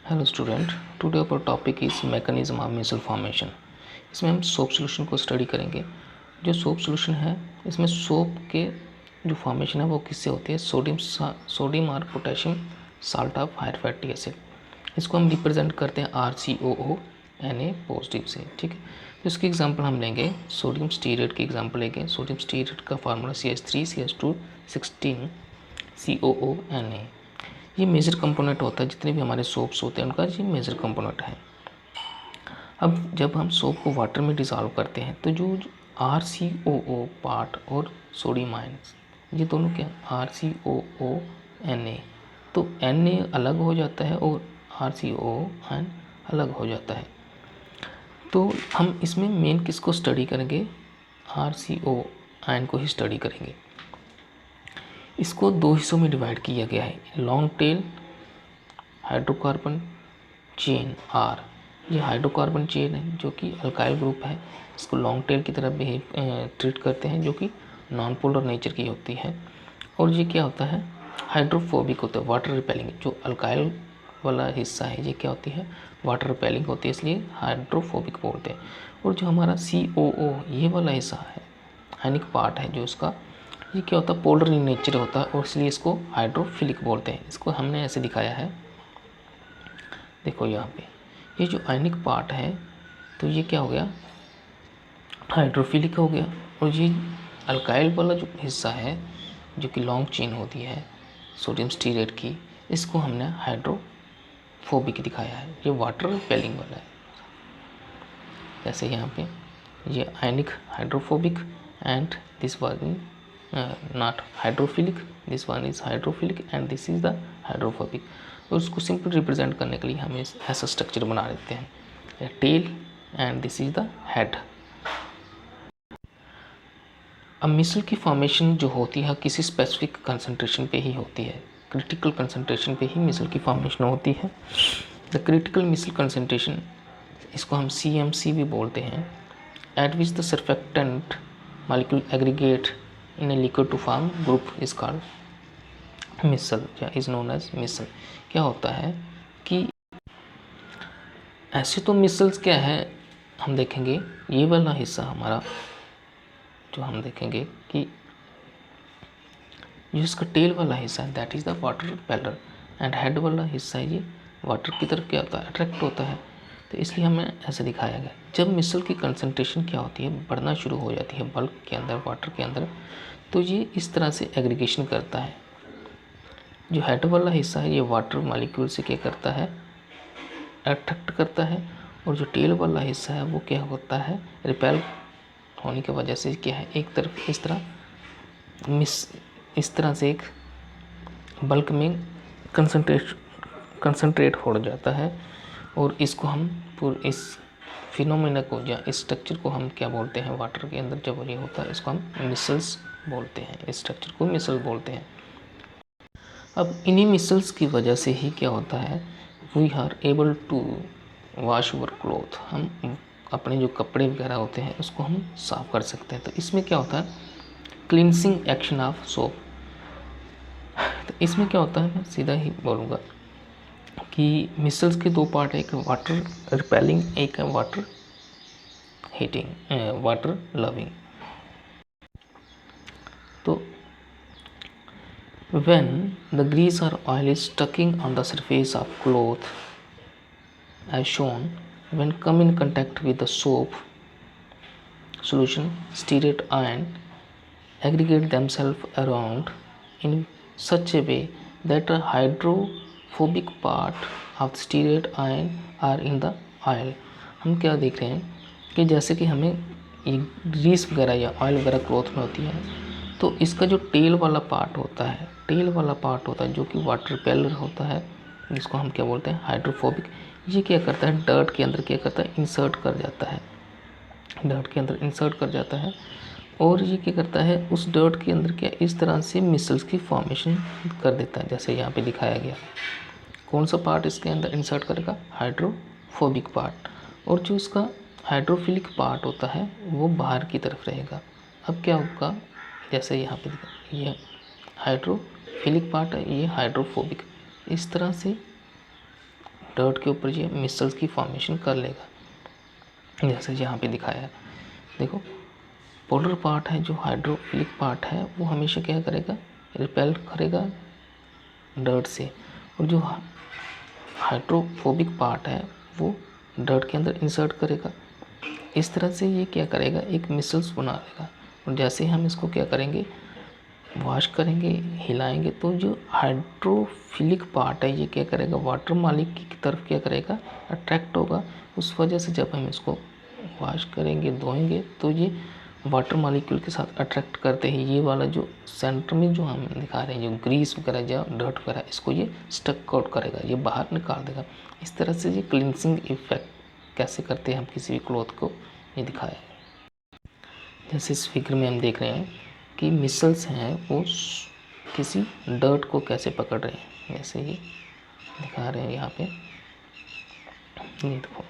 Hello student, today our topic is mechanism of micelle formation. इसमें हम soap solution को study करेंगे। जो सोप सोल्यूशन है, इसमें सोप के जो फॉर्मेशन है वो किससे होती है? सोडियम और potassium salt of higher fatty acid. इसको हम रिप्रेजेंट करते हैं RCOO Na पॉजिटिव से। ठीक है, तो इसकी एग्जांपल हम लेंगे, सोडियम स्टीरेट की एग्जांपल लेंगे। सोडियम स्टीरेट का फार्मूला CH3CH2 16 COO Na। ये मेजर कंपोनेंट होता है, जितने भी हमारे सोप्स होते हैं उनका ये मेजर कंपोनेंट है। अब जब हम सोप को वाटर में डिज़ोल्व करते हैं तो जो RCOO पार्ट और सोडियम आयंस, ये दोनों क्या, RCOO Na, तो Na अलग हो जाता है और RCOO आयन अलग हो जाता है। तो हम इसमें मेन किसको स्टडी करेंगे? RCO आयन को ही स्टडी करेंगे। इसको दो हिस्सों में डिवाइड किया गया है, long tail hydrocarbon chain are. ये हाइड्रोकार्बन चेन है जो कि अल्काइल ग्रुप है, इसको लॉन्ग टेल की तरह बिहेव ट्रीट करते हैं, जो कि नॉन पोलर नेचर की होती है। और ये क्या होता है? हाइड्रोफोबिक होता है, वाटर रिपेलिंग। जो अल्काइल वाला हिस्सा है ये क्या होती है? वाटर रिपेलिंग होती है, इसलिए हाइड्रोफोबिक बोलते हैं। और जो हमारा COO ये वाला हिस्सा है, आयनिक पार्ट है जो उसका, ये क्या होता है? पोलर इन नेचर होता है और इसलिए इसको हाइड्रोफिलिक बोलते हैं। इसको हमने ऐसे दिखाया है, देखो यहाँ पे ये जो आयनिक पार्ट है तो ये क्या हो गया? हाइड्रोफिलिक हो गया। और ये अल्काइल वाला जो हिस्सा है जो कि लॉन्ग चेन होती है सोडियम स्टीरेट की, इसको हमने हाइड्रोफोबिक दिखाया है, ये वाटर रिपेलिंग वाला है। जैसे यहाँ पे ये आयनिक hydrophobic and this one not hydrophilic, this one is hydrophilic and this is the hydrophobic. और उसको सिंपल रिप्रेजेंट करने के लिए हम ऐसा स्ट्रक्चर बना देते हैं, tail and this is the head. अब मिसल की फॉर्मेशन जो होती है किसी स्पेसिफिक कंसंट्रेशन पे ही होती है, क्रिटिकल कंसंट्रेशन पे ही मिसल की फॉर्मेशन होती है। द क्रिटिकल मिसल कंसंट्रेशन, इसको हम CMC भी बोलते हैं, at which the surfactant molecule aggregate in a liquid to form group is called micelle या इज नोन एज मिसल। क्या होता है कि ऐसे तो मिसल्स क्या है, हम देखेंगे ये वाला हिस्सा हमारा जो हम देखेंगे कि जो इसका टेल वाला हिस्सा है that is the water repeller and head वाला हिस्सा है ये वाटर की तरफ क्या होता है? अट्रैक्ट होता है। तो इसलिए हमें ऐसे दिखाया गया। जब मिसल की कंसंट्रेशन क्या होती है? बढ़ना शुरू हो जाती है बल्क के अंदर, वाटर के अंदर, तो ये इस तरह से एग्रीगेशन करता है। जो हेड वाला हिस्सा है ये वाटर मॉलिक्यूल से क्या करता है? अट्रैक्ट करता है। और जो टेल वाला हिस्सा है वो क्या होता है? रिपेल होने की वजह से क्या है, एक तरफ इस तरह से एक बल्क में कंसंट्रेट हो जाता है। और इसको हम पूरे इस फिनोमेना को या इस स्ट्रक्चर को हम क्या बोलते हैं? वाटर के अंदर जब ये होता है इसको हम मिसल्स बोलते हैं, इस स्ट्रक्चर को मिसल बोलते हैं। अब इन्हीं मिसल्स की वजह से ही क्या होता है, we are able to wash our cloth, हम अपने जो कपड़े वगैरह होते हैं उसको हम साफ़ कर सकते हैं। तो इसमें क्या होता है? Cleansing action of soap. तो इसमें क्या होता है, मैं सीधा ही बोलूँगा कि मिसल्स के दो पार्ट है, एक वाटर रिपेलिंग, एक है वाटर हीटिंग, वाटर लविंग। तो when the grease or oil is sticking on the surface of cloth as shown, when come in contact with the soap solution, stearate ion aggregate themselves around in such a way that a hydrophobic part of the stearate ion are in the oil। हम क्या देख रहे हैं कि जैसे कि हमें ये ग्रीस वगैरह या ऑयल वगैरह क्लॉथ में होती है, तो इसका जो टेल वाला पार्ट होता है जो कि वाटर रिपेलर होता है, जिसको हम क्या बोलते हैं? हाइड्रोफोबिक। ये क्या करता है? डर्ट के अंदर क्या करता है? इंसर्ट कर जाता है, डर्ट के अंदर इंसर्ट कर जाता है। और ये क्या करता है? उस डर्ट के अंदर क्या इस तरह से मिसल्स की फॉर्मेशन कर देता है, जैसे यहाँ पे दिखाया गया। कौन सा पार्ट इसके अंदर इंसर्ट करेगा? Hydrophobic part. और जो इसका हाइड्रोफिलिक पार्ट होता है वो बाहर की तरफ रहेगा। अब क्या होगा, जैसे यहाँ पे ये हाइड्रोफिलिक पार्ट है, ये हाइड्रोफोबिक, इस तरह से डर्ट के ऊपर ये मिसल्स की फॉर्मेशन कर लेगा, जैसे यहाँ पे दिखाया है। देखो पोलर पार्ट है जो हाइड्रोफिलिक पार्ट है वो हमेशा क्या करेगा, रिपेल करेगा डर्ट से, और जो हाइड्रोफोबिक पार्ट है वो डर्ट के अंदर इंसर्ट करेगा। इस तरह से ये क्या करेगा, एक मिसल्स बना लेगा। और जैसे ही हम इसको क्या करेंगे, वॉश करेंगे, हिलाएंगे, तो जो हाइड्रोफिलिक पार्ट है ये क्या करेगा, वाटर मॉलिक्यूल की तरफ क्या करेगा, अट्रैक्ट होगा। उस वजह से जब हम इसको वॉश करेंगे, धोएंगे, तो ये वाटर मॉलिक्यूल के साथ अट्रैक्ट करते ही ये वाला जो सेंटर में जो हम दिखा रहे हैं, जो ग्रीस वगैरह या डर्ट वगैरह, इसको ये स्टक आउट करेगा, ये बाहर निकाल देगा। इस तरह से ये क्लिनसिंग इफेक्ट कैसे करते हैं हम किसी भी क्लॉथ को, ये दिखाया है। जैसे इस फिगर में हम देख रहे हैं कि मिसल्स हैं वो किसी डर्ट को कैसे पकड़ रहे हैं, जैसे ये दिखा रहे हैं यहाँ पे, ये देखो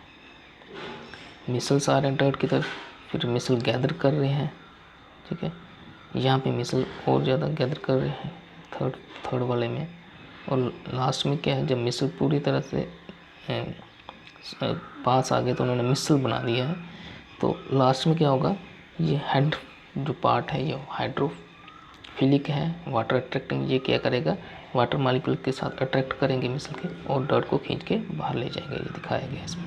मिसल्स आ रहे हैं डर्ट की तरफ, फिर मिसल गैदर कर रहे हैं, ठीक है। यहाँ पे मिसल और ज़्यादा गैदर कर रहे हैं थर्ड वाले में, और लास्ट में क्या है, जब मिसल पूरी तरह से पास आ गए तो उन्होंने मिसल बना दिया है, तो लास्ट में क्या होगा, ये हेड जो पार्ट है ये हाइड्रोफिलिक है, वाटर अट्रैक्टिंग, ये क्या करेगा, वाटर मॉलिक्यूल के साथ अट्रैक्ट करेंगे मिसल के और डर्ट को खींच के बाहर ले जाएंगे, ये दिखाया गया इसमें।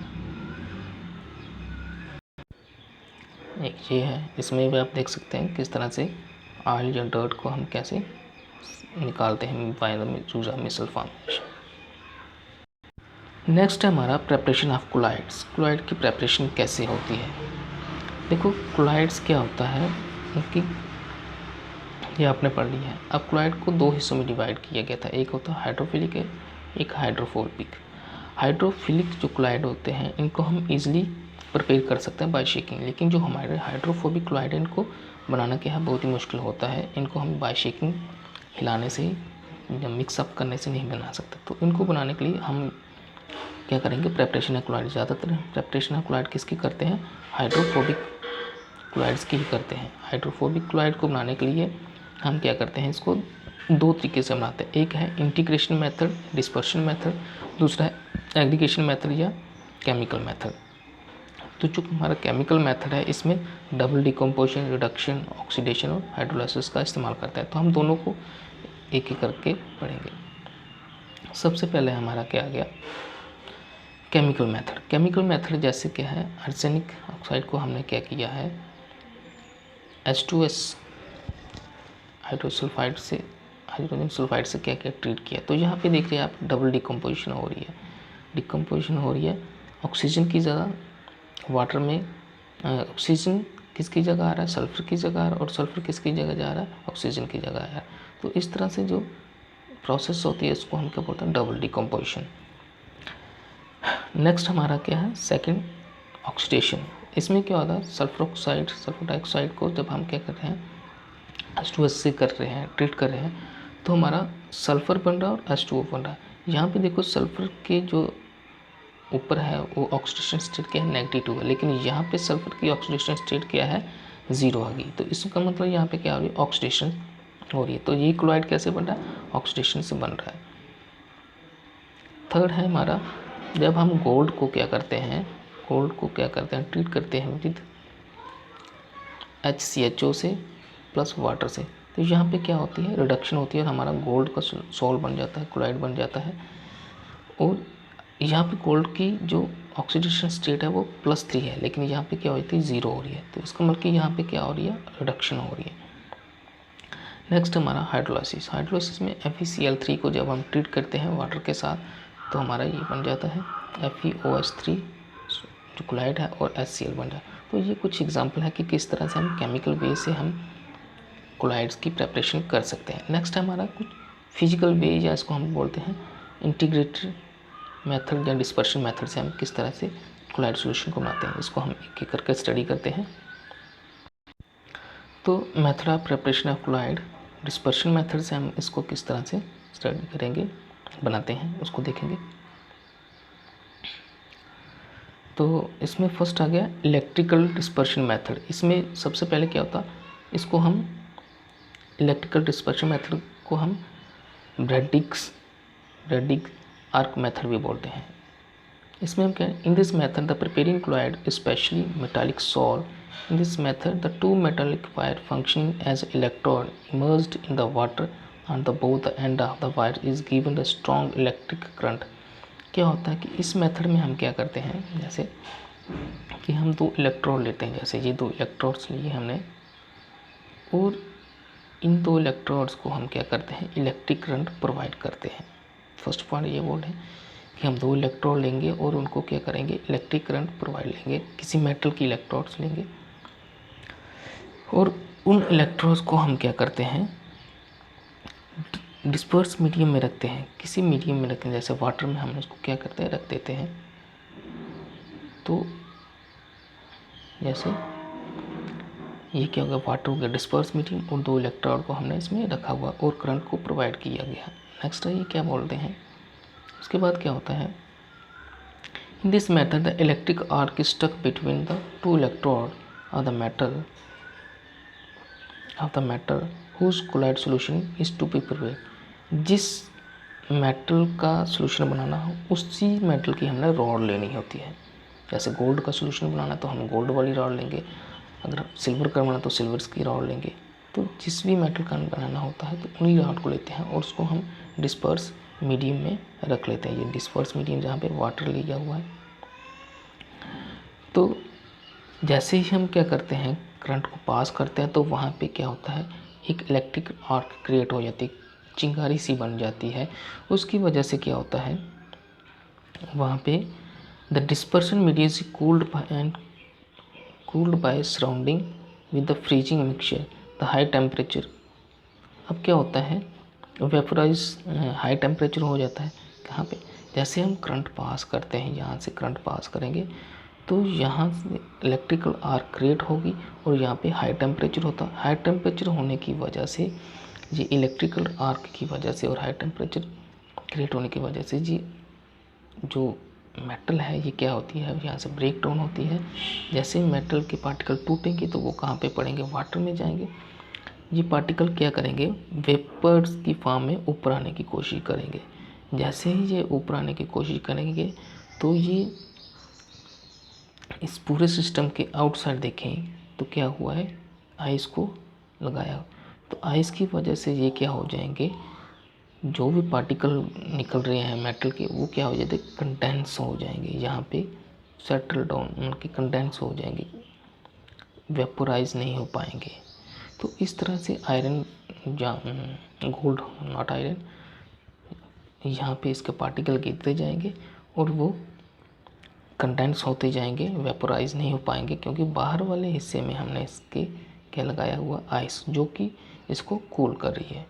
एक ये है, इसमें भी आप देख सकते हैं किस तरह से ऑयल या डर्ट को हम कैसे निकालते हैं by the use of micelle formation. Next है हमारा प्रेपरेशन ऑफ क्लोराइड्स। क्लोराइड की प्रेपरेशन कैसे होती है। देखो क्लोराइड्स क्या होता है कि ये आपने पढ़ लिया है। अब क्लोराइड को दो हिस्सों में डिवाइड किया गया था, एक होता है हाइड्रोफिलिक है, एक हाइड्रोफोबिक। हाइड्रोफिलिक जो क्लोराइड होते हैं इनको हम इजीली प्रिपेयर कर सकते हैं बाय शेकिंग, लेकिन जो हमारे हाइड्रोफोबिक क्लोराइड है इनको बनाना क्या है, बहुत ही मुश्किल होता है। इनको हम बाय शेकिंग, हिलाने से या मिक्सअप करने से नहीं बना सकते। तो इनको बनाने के लिए हम क्या करेंगे, प्रेपरेशन ऑफ क्लोराइड, ज़्यादातर प्रेपरेशन ऑफ क्लोराइड किसकी करते हैं, हाइड्रोफोबिक क्लोराइड्स की ही करते हैं। हाइड्रोफोबिक क्लोराइड को बनाने के लिए हम क्या करते हैं, इसको दो तरीके से बनाते हैं। एक है इंटीग्रेशन मेथड, डिस्पर्शन मेथड, दूसरा है एग्रीगेशन मेथड या केमिकल मेथड। तो जो हमारा केमिकल मेथड है इसमें डबल डिकम्पोजिशन, रिडक्शन, ऑक्सीडेशन और हाइड्रोलाइसिस का इस्तेमाल करता है। तो हम दोनों को एक एक करके पढ़ेंगे। सबसे पहले हमारा क्या आ गया, केमिकल मेथड। केमिकल मेथड जैसे क्या है, आर्सेनिक ऑक्साइड को हमने क्या किया है, H2S हाइड्रोसल्फाइड से, हाइड्रोजन सल्फाइड से क्या क्या ट्रीट किया। तो यहाँ पे देख रहे हैं आप डबल डिकम्पोजिशन हो रही है, डिकम्पोजिशन हो रही है। ऑक्सीजन की जगह वाटर में ऑक्सीजन किसकी जगह आ रहा है, सल्फर की जगह आ रहा है, और सल्फर किसकी जगह जा रहा है, ऑक्सीजन की जगह आ रहा है। तो इस तरह से जो प्रोसेस होती है इसको हम क्या बोलते हैं, डबल डिकम्पोजिशन। नेक्स्ट हमारा क्या है, सेकंड ऑक्सीडेशन। इसमें क्या होता है, सल्फर ऑक्साइड, सल्फर डाइऑक्साइड को जब हम क्या कर रहे हैं, H2S से कर रहे हैं, ट्रीट कर रहे हैं, तो हमारा सल्फर बन रहा है और H2O बन रहा है। यहाँ पे देखो सल्फर के जो ऊपर है वो ऑक्सीडेशन स्टेट क्या है, -2 है, लेकिन यहाँ पे सल्फर की ऑक्सीडेशन स्टेट क्या है, 0 आ गई। तो इसका मतलब यहाँ पे क्या हो रही है, ऑक्सीडेशन हो रही है। तो ये क्लोराइड कैसे बन रहा है, ऑक्सीडेशन से बन रहा है। थर्ड है हमारा, जब हम गोल्ड को क्या करते हैं, गोल्ड को क्या करते हैं, ट्रीट करते हैं विद HCHO से प्लस वाटर से, तो यहाँ पे क्या होती है, रिडक्शन होती है और हमारा गोल्ड का सॉल्ट बन जाता है, क्लोराइड बन जाता है। और यहाँ पे गोल्ड की जो ऑक्सीडेशन स्टेट है वो +3 है, लेकिन यहाँ पे क्या होती है, 0 हो रही है। तो इसका मतलब कि यहाँ पे क्या हो रही है, रिडक्शन हो रही है। नेक्स्ट हमारा हाइड्रोलाइसिस। हाइड्रोलाइसिस में FeCl3 को जब हम ट्रीट करते हैं वाटर के साथ, तो हमारा ये बन जाता है FeOH3 जो क्लोराइड है और HCl बन जाता है। तो ये कुछ एग्जांपल है कि किस तरह से हम केमिकल वे से हम क्लोराइड्स की प्रेपरेशन कर सकते हैं। नेक्स्ट हमारा कुछ फिजिकल वे, या इसको हम बोलते हैं इंटीग्रेटेड मेथड या डिस्पर्शन मेथड से हम किस तरह से क्लोराइड सॉल्यूशन को बनाते हैं, इसको हम एक एक करके स्टडी करते हैं। तो method of preparation of chloride, dispersion method से हम इसको किस तरह से स्टडी करेंगे, बनाते हैं, उसको देखेंगे। तो इसमें फर्स्ट आ गया इलेक्ट्रिकल डिस्पर्शन मेथड। इसमें सबसे पहले क्या होता, इसको हम इलेक्ट्रिकल डिस्पर्शन मेथड को हम ब्रैडिक आर्क मेथड भी बोलते हैं। इसमें हम क्या, in this method the preparing chloride specially metallic salt, in this method the two metallic wire functioning as electrode emerged in the water and the both the end of the wire is given the strong electric current. क्या होता है कि इस method में हम क्या करते हैं, जैसे कि हम दो इलेक्ट्रोड लेते हैं, जैसे ये दो इलेक्ट्रोड्स लिए हमने, और इन दो इलेक्ट्रोड्स को हम क्या करते हैं, इलेक्ट्रिक करंट प्रोवाइड करते हैं। फर्स्ट पॉइंट ये बोल रहे हैं कि हम दो इलेक्ट्रोड लेंगे और उनको क्या करेंगे, इलेक्ट्रिक करंट प्रोवाइड लेंगे, किसी मेटल की इलेक्ट्रोड्स लेंगे और उन इलेक्ट्रोड्स को हम क्या करते हैं, डिस्पर्स मीडियम में रखते हैं, किसी मीडियम में रखते हैं, जैसे वाटर में हम उसको क्या करते हैं, रख देते हैं। तो जैसे ये क्या होगा, वाटर हो गया डिस्पर्स मीडियम और दो इलेक्ट्रोड को हमने इसमें रखा हुआ और करंट को प्रोवाइड किया गया। नेक्स्ट है ये क्या बोलते हैं, उसके बाद क्या होता है, in this method the electric arc struck between the two electrode of the metal whose colloid solution is to be prepared. जिस मेटल का सोल्यूशन बनाना हो उसी मेटल की हमने रॉड लेनी होती है। जैसे गोल्ड का सोल्यूशन बनाना तो हम गोल्ड वाली रॉड लेंगे, अगर सिल्वर का बनाना तो सिल्वर की रॉड लेंगे। तो जिस भी मेटल का बनाना होता है तो उन्हीं रॉड को लेते हैं और उसको हम डिस्पर्स मीडियम में रख लेते हैं। ये डिस्पर्स मीडियम जहाँ पे वाटर लिया हुआ है। तो जैसे ही हम क्या करते हैं, करंट को पास करते हैं तो वहाँ पे क्या होता है, एक इलेक्ट्रिक आर्क क्रिएट हो जाती है, चिंगारी सी बन जाती है। उसकी वजह से क्या होता है, वहाँ पे the dispersion medium is cooled by surrounding with the freezing mixture the high temperature। अब क्या होता है, वेपोराइज हाई टेम्परेचर हो जाता है। कहाँ पे, जैसे हम करंट पास करते हैं, यहाँ से करंट पास करेंगे तो यहाँ से इलेक्ट्रिकल आर्क क्रिएट होगी और यहाँ पे हाई टेम्परेचर होता है। हाई टेम्परेचर होने की वजह से, ये इलेक्ट्रिकल आर्क की वजह से और हाई टेम्परेचर क्रिएट होने की वजह से ये जो मेटल है ये क्या होती है, यहाँ से ब्रेक डाउन होती है। जैसे मेटल के पार्टिकल टूटेंगे तो वो कहाँ पे पड़ेंगे, वाटर में जाएंगे। ये पार्टिकल क्या करेंगे, वेपर्स की फॉर्म में ऊपर आने की कोशिश करेंगे। जैसे ही ये ऊपर आने की कोशिश करेंगे तो ये इस पूरे सिस्टम के आउटसाइड देखें तो क्या हुआ है, आइस को लगाया, तो आइस की वजह से ये क्या हो जाएंगे, जो भी पार्टिकल निकल रहे हैं मेटल के वो क्या हो जाते हैं, कंडेंस हो जाएंगे, यहाँ पे सेटल डाउन उनके कंडेंस हो जाएंगे, वेपोराइज नहीं हो पाएंगे। तो इस तरह से आयरन गोल्ड नॉट आयरन, यहाँ पे इसके पार्टिकल गिरते जाएंगे और वो कंडेंस होते जाएंगे, वेपोराइज नहीं हो पाएंगे, क्योंकि बाहर वाले हिस्से में हमने इसके क्या लगाया हुआ, आइस, जो कि इसको कूल कर रही है।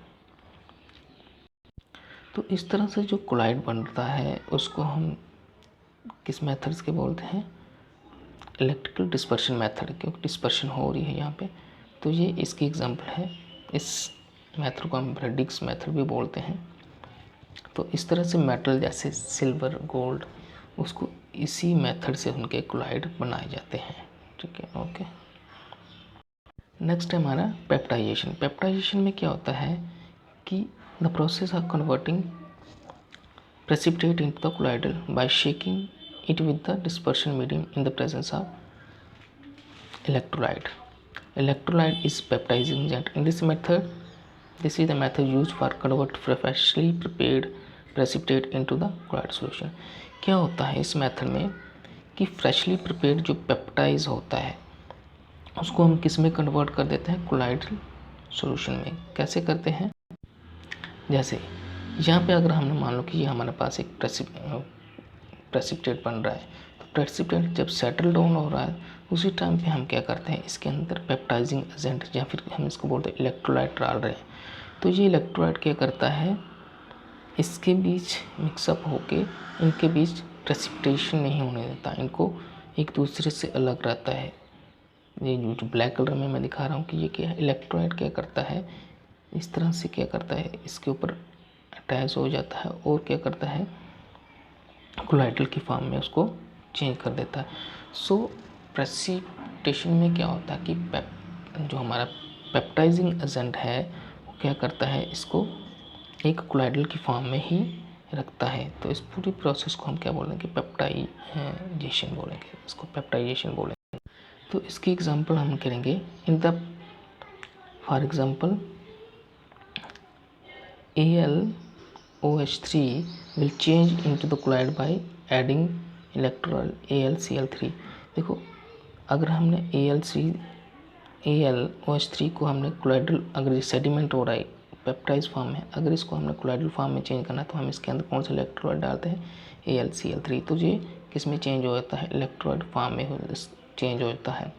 तो इस तरह से जो कोलाइड बनता है उसको हम किस मेथड्स के बोलते हैं, इलेक्ट्रिकल डिस्पर्शन मेथड, क्योंकि डिस्पर्शन हो रही है यहाँ पे। तो ये इसकी एग्जांपल है। इस मेथड को हम ब्रेडिक्स मेथड भी बोलते हैं। तो इस तरह से मेटल जैसे सिल्वर, गोल्ड, उसको इसी मेथड से उनके कोलाइड बनाए जाते हैं। ठीक है, ओके। नेक्स्ट है हमारा पेप्टाइजेशन। पेप्टाइजेशन में क्या होता है कि the process of converting precipitate into the colloidal by shaking it with the dispersion medium in the presence of electrolyte. Electrolyte is peptizing agent. In this method, this is the method used for convert freshly prepared precipitate into the colloid solution. क्या होता है इस method में कि freshly prepared जो पेप्टाइज होता है उसको हम किस में कन्वर्ट कर देते हैं, कोलाइडल सॉल्यूशन में। कैसे करते हैं, जैसे यहाँ पे अगर हमने मान लो कि ये हमारे पास एक प्रेसिपिटेट बन रहा है, तो प्रेसिपिटेट जब सेटल डाउन हो रहा है उसी टाइम पे हम क्या करते हैं, इसके अंदर पेप्टाइजिंग एजेंट या फिर हम इसको बोलते हैं इलेक्ट्रोलाइट डाल रहे हैं। तो ये इलेक्ट्रोलाइट क्या करता है, इसके बीच मिक्सअप होके इनके बीच प्रेसिपिटेशन नहीं होने देता, इनको एक दूसरे से अलग रहता है। ये जो ब्लैक कलर में मैं दिखा रहा हूँ कि ये क्या है, इलेक्ट्रोलाइट क्या करता है, इस तरह से क्या करता है, इसके ऊपर अटैच हो जाता है और क्या करता है, कोलाइडल की फॉर्म में उसको चेंज कर देता है। सो प्रेसिपिटेशन में क्या होता है कि जो हमारा पेप्टाइजिंग एजेंट है वो क्या करता है, इसको एक कोलाइडल की फॉर्म में ही रखता है। तो इस पूरी प्रोसेस को हम क्या बोलेंगे, पेप्टाइजेशन बोलेंगे, इसको पेप्टाइजेशन बोलेंगे। तो इसकी एग्जांपल हम करेंगे for example AlOH3 will change into the colloid by adding electrolyte AlCl3। देखो, अगर हमने AlOH3 को हमने कोलाइडल, अगर सेडिमेंट हो रहा है पेप्टाइज फॉर्म में, अगर इसको हमने कोलाइडल फॉर्म में चेंज करना है तो हम इसके अंदर कौन सा इलेक्ट्रोलाइट डालते हैं, AlCl3। तो ये किस में चेंज हो जाता है, इलेक्ट्रोलाइट फॉर्म में चेंज हो जाता है।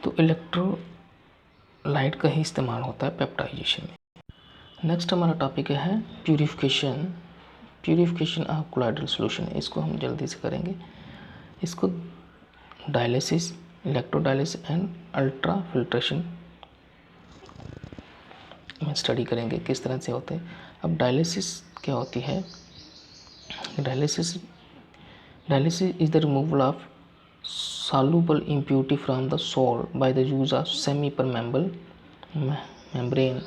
तो इलेक्ट्रोलाइट का ही इस्तेमाल होता है पेप्टाइजेशन में। नेक्स्ट हमारा टॉपिक है प्यूरिफिकेशन ऑफ कोलाइडल सॉल्यूशन। इसको हम जल्दी से करेंगे। इसको dialysis, electrodialysis and ultra filtration में स्टडी करेंगे किस तरह से होते हैं। अब डायलिसिस क्या होती है, dialysis is the removal of soluble impurity from the soil by the use of semi-permeable membrane.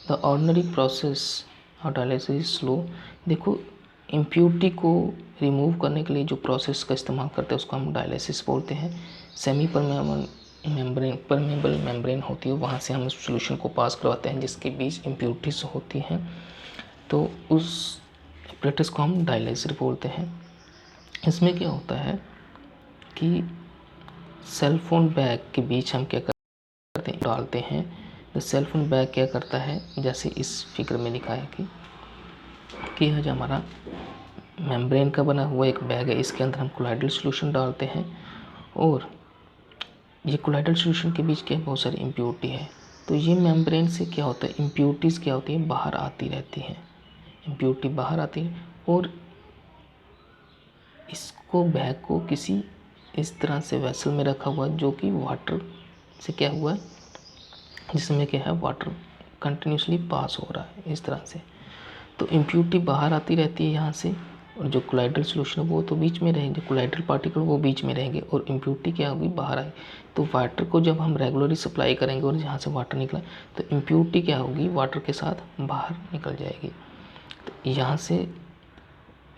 The ordinary process of dialysis is slow। देखो, इम्प्यूरिटी को रिमूव करने के लिए जो प्रोसेस का इस्तेमाल करते हैं उसको हम डायलिसिस बोलते हैं। सेमी परमेबल मेम्ब्रेन होती है, वहाँ से हम सॉल्यूशन को पास करवाते हैं जिसके बीच इम्प्यूरिटीज होती हैं, तो उस ऑपरेटर्स को हम डायलिसिस बोलते हैं। इसमें क्या होता है कि सेलफोन बैग के बीच हम क्या करते हैं, डालते हैं। तो सेलफोन बैग क्या करता है, जैसे इस फिगर में दिखा है कि यह जो हमारा मेम्ब्रेन का बना हुआ एक बैग है, इसके अंदर हम कोलाइडल सॉल्यूशन डालते हैं और ये कोलाइडल सॉल्यूशन के बीच क्या बहुत सारी इम्प्योरिटी है। तो ये मेम्ब्रेन से क्या होता है, इम्प्योरिटीज़ क्या होती है, बाहर आती रहती हैं, इम्प्योरिटी बाहर आती है और इसको बैग को किसी इस तरह से वेसल में रखा हुआ जो कि वाटर से क्या हुआ है, जिसमें क्या है वाटर कंटिन्यूसली पास हो रहा है इस तरह से। तो इम्प्यूरिटी बाहर आती रहती है यहाँ से, और जो कोलाइडल सॉल्यूशन है वो तो बीच में रहेंगे, कोलाइडल पार्टिकल वो बीच में रहेंगे और इम्प्यूरिटी क्या होगी, बाहर आएगी। तो वाटर को जब हम रेगुलरली सप्लाई करेंगे और जहाँ से वाटर निकला तो इम्प्यूरिटी क्या होगी, वाटर के साथ बाहर निकल जाएगी। तो यहाँ से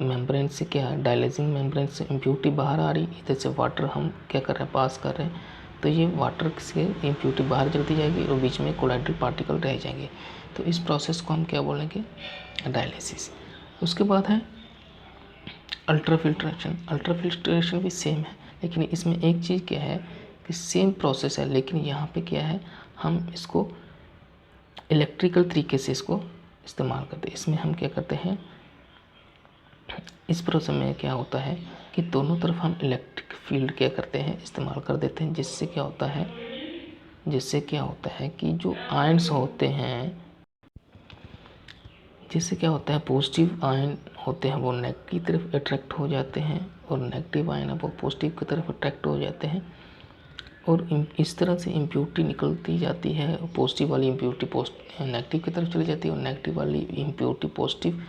मेम्ब्रेन से क्या है, डायलिसिंग मेम्ब्रेन से इम्प्यूरिटी बाहर आ रही, इधर से वाटर हम क्या कर रहे हैं, पास कर रहे हैं। तो ये वाटर से इम्प्यूरिटी बाहर चलती जाएगी और बीच में कोलाइडल पार्टिकल रह जाएंगे। तो इस प्रोसेस को हम क्या बोलेंगे, डायलिसिस। उसके बाद है अल्ट्रा फिल्ट्रेशन। अल्ट्रा फिल्ट्रेशन भी सेम है, लेकिन इसमें एक चीज़ क्या है कि सेम प्रोसेस है, लेकिन यहाँ पे क्या है, हम इसको इलेक्ट्रिकल तरीके से इसको इस्तेमाल करते हैं। इसमें हम क्या करते हैं, इस प्रोसेस में क्या होता है कि दोनों तरफ हम इलेक्ट्रिक फील्ड क्या करते हैं, इस्तेमाल कर देते हैं, जिससे क्या होता है कि जो आयन्स होते हैं, जिससे क्या होता है पॉजिटिव आयन होते हैं वो नेगेटिव की तरफ अट्रैक्ट हो जाते हैं और नेगेटिव आयन है वो पॉजिटिव की तरफ अट्रैक्ट हो जाते हैं और इस तरह से इम्प्यूरिटी निकलती जाती है। पॉजिटिव वाली इम्प्यूरिटी नेगेटिव की तरफ चली जाती है और नेगेटिव वाली इम्प्यूरिटी पॉजिटिव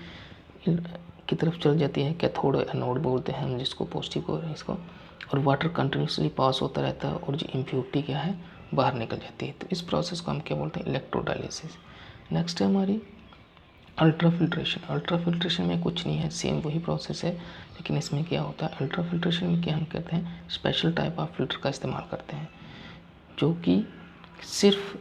की तरफ चल जाती है। कैथोड एनोड बोलते हैं हम जिसको, पॉजिटिव को इसको, और वाटर कंटिन्यूसली पास होता रहता है और जो इम्प्यूरिटी क्या है बाहर निकल जाती है। तो इस प्रोसेस को हम क्या बोलते हैं, इलेक्ट्रोडायलिसिस। नेक्स्ट है हमारी अल्ट्रा फिल्ट्रेशन। अल्ट्रा फिल्ट्रेशन में कुछ नहीं है, सेम वही प्रोसेस है, लेकिन इसमें क्या होता है, अल्ट्रा फिल्ट्रेशन में क्या हम करते हैं, स्पेशल टाइप ऑफ फिल्टर का इस्तेमाल करते हैं जो कि सिर्फ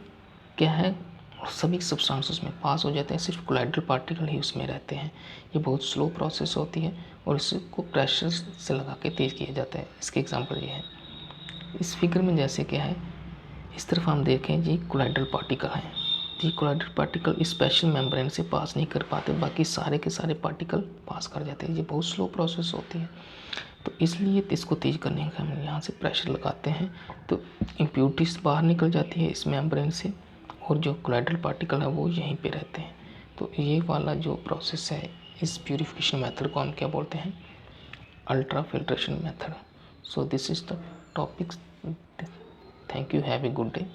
क्या है सभी सब्सटेंसेस में पास हो जाते हैं, सिर्फ कोलाइडल पार्टिकल ही उसमें रहते हैं। ये बहुत स्लो प्रोसेस होती है और इसको प्रेशर से लगा के तेज़ किया जाता है। इसके एग्जांपल ये है, इस फिगर में जैसे क्या है, इस तरफ हम देखें ये कोलाइडल पार्टिकल हैं, ये कोलाइडल पार्टिकल इस स्पेशल मेम्ब्रेन से पास नहीं कर पाते, बाकी सारे के सारे पार्टिकल पास कर जाते हैं। ये बहुत स्लो प्रोसेस होती है, तो इसलिए इसको तेज़ करने का हम यहाँ से प्रेशर लगाते हैं तो इम्प्यूरिटीज बाहर निकल जाती है इस मेम्ब्रेन से और जो कोलाइडल पार्टिकल है वो यहीं पे रहते हैं। तो ये वाला जो प्रोसेस है, इस प्यूरिफिकेशन मेथड को हम क्या बोलते हैं, ultra filtration method. So this is the topics. Thank you, have a good day.